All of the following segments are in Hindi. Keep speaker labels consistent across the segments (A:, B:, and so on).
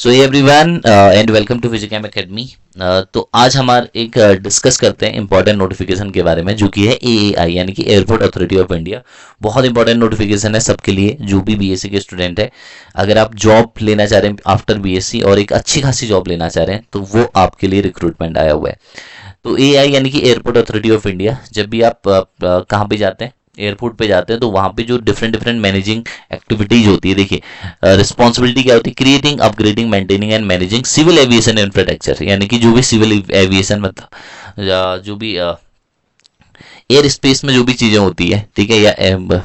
A: So everyone and welcome to Physicam academy. तो आज हमारा एक डिस्कस करते हैं इंपॉर्टेंट नोटिफिकेशन के बारे में, जो कि है एएआई यानी कि एयरपोर्ट अथॉरिटी ऑफ इंडिया। बहुत इंपॉर्टेंट नोटिफिकेशन है सबके लिए, जो भी बीएससी के स्टूडेंट है। अगर आप जॉब लेना चाह रहे हैं आफ्टर बीएससी और एक अच्छी खासी जॉब लेना चाह रहे हैं, तो वो आपके लिए रिक्रूटमेंट आया हुआ है। तो एआई यानी कि एयरपोर्ट अथॉरिटी ऑफ इंडिया, जब भी आप कहाँ पे जाते हैं, एयरपोर्ट पे जाते हैं, तो वहाँ पे जो डिफरेंट डिफरेंट मैनेजिंग एक्टिविटीज होती है, देखिए रिस्पॉन्सिबिलिटी क्या होती है, creating, upgrading, maintaining and managing civil aviation infrastructure, यानी कि जो भी सिविल एविएशन मतलब जो भी एयर स्पेस में जो भी चीज़ें होती है, ठीक है, या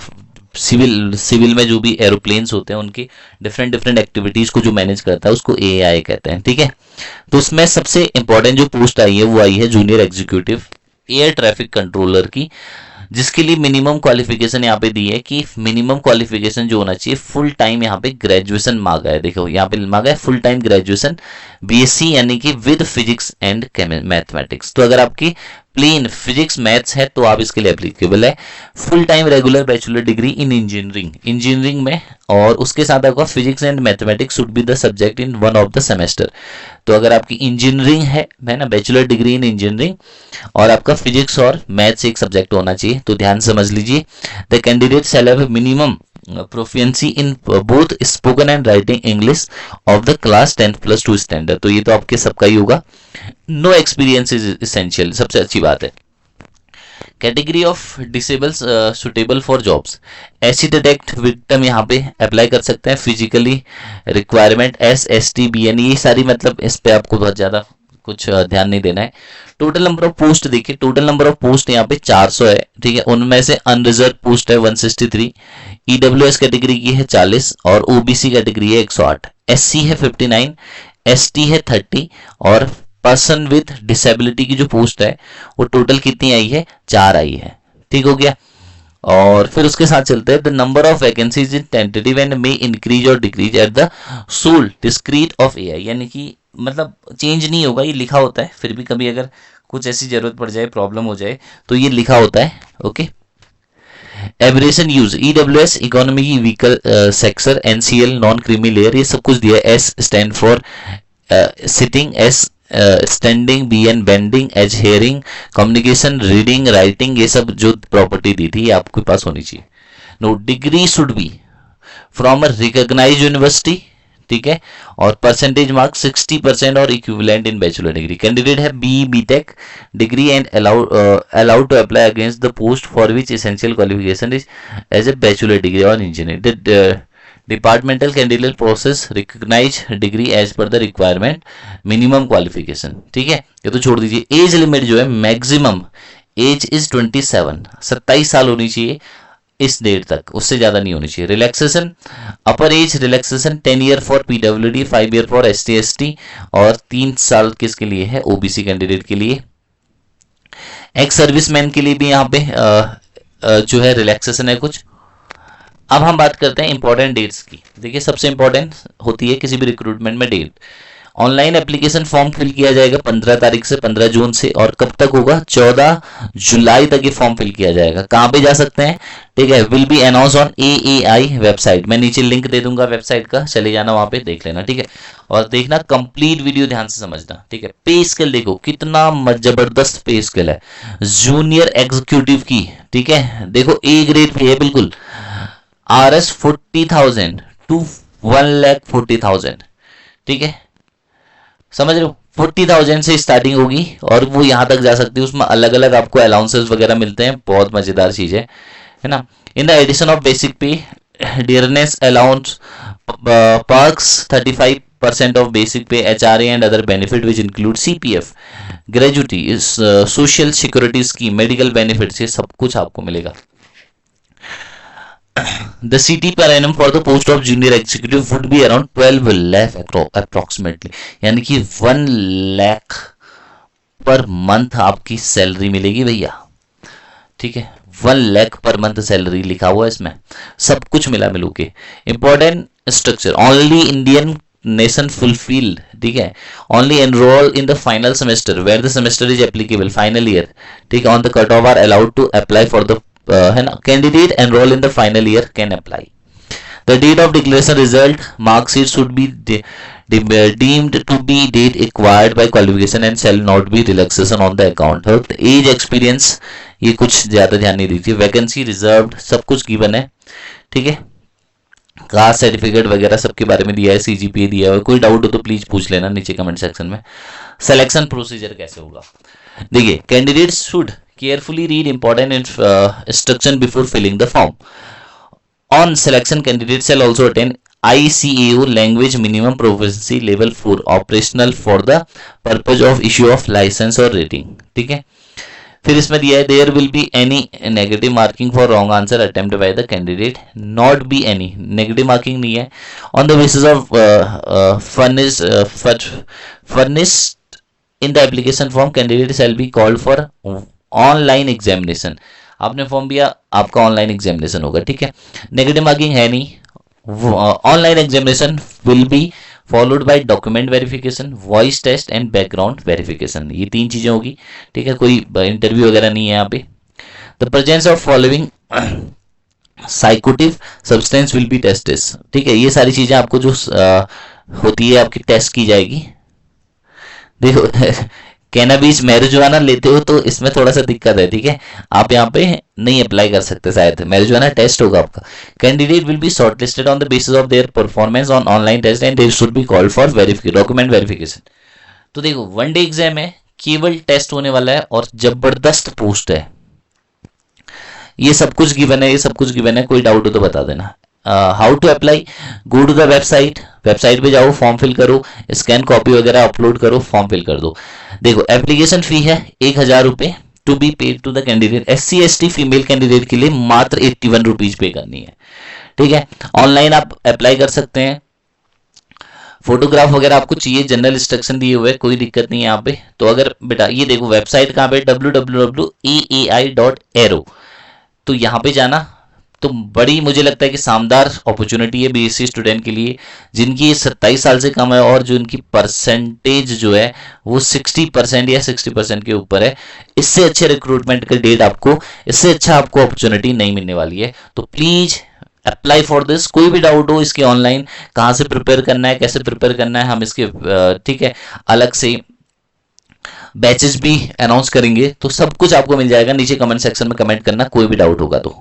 A: सिविल में जो भी एरोप्लेन्स होते हैं उनकी डिफरेंट डिफरेंट एक्टिविटीज़ को जो मैनेज करता है उसको एआई कहते हैं, ठीक है। तो उसमें सबसे इंपॉर्टेंट जो पोस्ट आई है वो आई है junior executive air traffic controller की, जिसके लिए मिनिमम क्वालिफिकेशन यहाँ पे दी है कि मिनिमम क्वालिफिकेशन जो होना चाहिए फुल टाइम, यहाँ पे ग्रेजुएशन मांगा है। देखो यहाँ पे मांगा है फुल टाइम ग्रेजुएशन बीएससी यानी कि विद फिजिक्स एंड मैथमेटिक्स। तो अगर आपकी प्लेन फिजिक्स मैथ्स है तो आप इसके लिए एप्लीकेबल है। Full time regular bachelor degree in engineering में, और उसके साथ आपका physics and mathematics should be the subject in one of the semester. तो अगर आपकी इंजीनियरिंग है ना, बैचलर डिग्री इन इंजीनियरिंग, और आपका फिजिक्स और मैथ्स एक सब्जेक्ट होना चाहिए, तो ध्यान समझ लीजिए। The candidate shall have minimum proficiency in both spoken and writing English of the class 10+2 standard. तो ये तो आपके सबका ही होगा। नो एक्सपीरियंस इज इसेंशियल, सबसे अच्छी बात है। Category of disables suitable for jobs, ऐसी डिटेक्ट विक्टिम यहाँ पे अप्लाई कर सकते हैं। फिजिकली रिक्वायरमेंट SST BN, ये सारी मतलब इस पे आपको बहुत ज़्यादा कुछ ध्यान नहीं देना है। टोटल नंबर ऑफ पोस्ट देखिए, टोटल नंबर ऑफ पोस्ट यहाँ पे 400 है, ठीक है। उनमें से अनरिजर्व पोस्ट है 163, EWS कैटेगरी की है 40 और OBC कैटेगरी है 108, SC है 59, ST है 30 और पर्सन विथ डिसेबिलिटी की जो पोस्ट है वो टोटल कितनी आई है, 4 आई है, ठीक हो गया। और फिर उसके साथ चलते हैं, the number of vacancies in tentative and may increase और decrease at the sole discretion of AI, यानी कि मतलब चेंज नहीं होगा, ये लिखा होता है, फिर भी कभी अगर कुछ ऐसी जरूरत पड़ जाए, प्रॉब्लम हो जाए, तो ये लिखा होता है, okay. Aberration use EWS economy vehicle sector, NCL non creamy layer, ये सब कुछ दिया है। S stand for sitting, S standing, BN bending, H hearing, communication, reading, writing, ये सब जो प्रॉपर्टी दी थी ये आपके पास होनी चाहिए। No degree should be from a recognised university, ठीक है, और परसेंटेज मार्क 60% और equivalent in bachelor degree. Candidate है BTech degree and allowed to apply against the post for which essential qualification is as a bachelor degree और engineering. Departmental candidate process recognise degree as per the requirement minimum qualification, ठीक है। ये तो छोड़ दीजिए। एज लिमिट जो है मैक्सिमम एज इज 27 साल होनी चाहिए इस डेट तक, उससे ज्यादा नहीं होनी चाहिए। Relaxation, upper age relaxation 10 year for PWD, 5 year for ST/ST और 3 साल किसके लिए है, OBC कैंडिडेट के लिए। एक्स सर्विसमैन के लिए भी यहाँ पे जो है रिलैक्सेशन है कुछ। अब हम बात करते हैं इंपॉर्टेंट डेट्स की। देखिए सबसे इंपॉर्टेंट होती है किसी भी रिक्रूटमेंट में date. Online application form fill किया जाएगा 15 तारीख से 15 जून से, और कब तक होगा, 14 जुलाई तक ये फॉर्म फिल किया जाएगा। कहाँ पे जा सकते हैं, ठीक है, will be announce on AAI website. मैं नीचे लिंक दे दूंगा वेबसाइट का, चले जाना वहां पे देख लेना, ठीक है। और देखना कंप्लीट वीडियो ध्यान से समझना, ठीक है। पे स्केल देखो कितना जबरदस्त पे स्केल है जूनियर एग्जीक्यूटिव की, ठीक है। देखो A ग्रेड पे है बिल्कुल, RS 40,000 to 1,40,000, ठीक है, समझ रहे हो। 40,000 से स्टार्टिंग होगी और वो यहां तक जा सकती है। उसमें अलग अलग आपको अलाउंसेस वगैरह मिलते हैं, बहुत मजेदार चीज है ना। In the addition of basic pay, dearness allowance, perks 35% of basic pay, HRA and other benefit which include CPF, gratuity, social security scheme, medical benefits, ये सब कुछ आपको मिलेगा। The CT per annum for the post of junior executive would be around 12 lakh approximately, यानी कि 1 लाख पर मंथ आपकी सैलरी मिलेगी भैया, ठीक है। 1 लाख पर मंथ सैलरी लिखा हुआ है इसमें, सब कुछ मिला मिलू के। Important structure, only Indian nation fulfilled, ठीक है। Only enrol in the final semester where the semester is applicable, final year, ठीक है, on the cut off are allowed to apply for the है ना। Candidate enrol in the final year can apply. The date of declaration result marksheet should be deemed to be date acquired by qualification and shall not be relaxation on the account of age experience। ये कुछ ज्यादा ध्यान नहीं दीजिए। वैकेंसी रिजर्व्ड सब कुछ गिवन है, ठीक है। कास्ट सर्टिफिकेट वगैरह सबके बारे में दिया है, सीजीपीए दिया है। कोई डाउट हो तो प्लीज पूछ लेना नीचे कमेंट सेक्शन में। सिलेक्शन प्रोसीजर कैसे होगा, देखिए candidates should carefully read important instruction before filling the form. On selection, candidates shall also attain ICAO language minimum proficiency level 4 operational for the purpose of issue of license or rating, ठीक है। फिर इसमें दिया है there will be any negative marking for wrong answer attempt by the candidate, not be any negative marking नहीं है। On the basis of furnished in the application form candidate shall be called for online examination. आपने फॉर्म दिया, आपका ऑनलाइन एग्जामिनेशन होगा, ठीक है। नेगेटिव मार्किंग है नहीं। Online examination will be followed by document verification, voice test and background verification, ये 3 चीजें होगी, ठीक है। कोई इंटरव्यू वगैरह नहीं है यहाँ पे। The presence of following psychoactive substance will be tested, ठीक है। ये सारी चीजें आपको जो होती है आपकी टेस्ट की जाएगी। देखो कैनाबिस मैरिजुआना लेते हो तो इसमें थोड़ा सा दिक्कत है, ठीक है। आप यहाँ पे नहीं अप्लाई कर सकते, शायद मैरिजुआना टेस्ट होगा आपका। Candidate will be shortlisted on the basis of their performance on online test and they should be called for verification document verification. तो देखो 1 डे एग्जाम है, केवल टेस्ट होने वाला है और जबरदस्त पोस्ट है। ये सब कुछ गिवन है, ये सब कुछ गिवन है, कोई डाउट हो तो बता देना। How to apply, go to the website, website पे जाओ, फॉर्म फिल करो, स्कैन कॉपी वगैरह अपलोड करो, फॉर्म फिल कर दो। देखो एप्लीकेशन फी है 1000 रुपए to be paid to the candidate. SC ST female candidate के लिए मात्र 81 रुपीज पे करनी है, ठीक है। ऑनलाइन आप अप्लाई कर सकते हैं। फोटोग्राफ वगैरह आपको चाहिए, जनरल इंस्ट्रक्शन दिए हुए, कोई दिक्कत नहीं है यहाँ पे। तो अगर बेटा ये देखो वेबसाइट कहाँ पे, www.eai.aero, तो यहाँ पे जाना। तो बड़ी मुझे लगता है कि शानदार अपॉर्चुनिटी है BSc स्टूडेंट के लिए जिनकी 27 साल से कम है और जो इनकी परसेंटेज जो है वो 60% या 60% के ऊपर है। इससे अच्छे रिक्रूटमेंट का डेट आपको, इससे अच्छा आपको अपॉर्चुनिटी नहीं मिलने वाली है। तो प्लीज अप्लाई फॉर दिस। कोई भी डाउट हो इसके ऑनलाइन कहाँ से प्रिपेयर करना है, कैसे प्रिपेयर करना है, हम इसके ठीक है अलग से बैचेस भी अनाउंस करेंगे, तो सब कुछ आपको मिल जाएगा। नीचे कमेंट सेक्शन में कमेंट करना कोई भी डाउट होगा तो।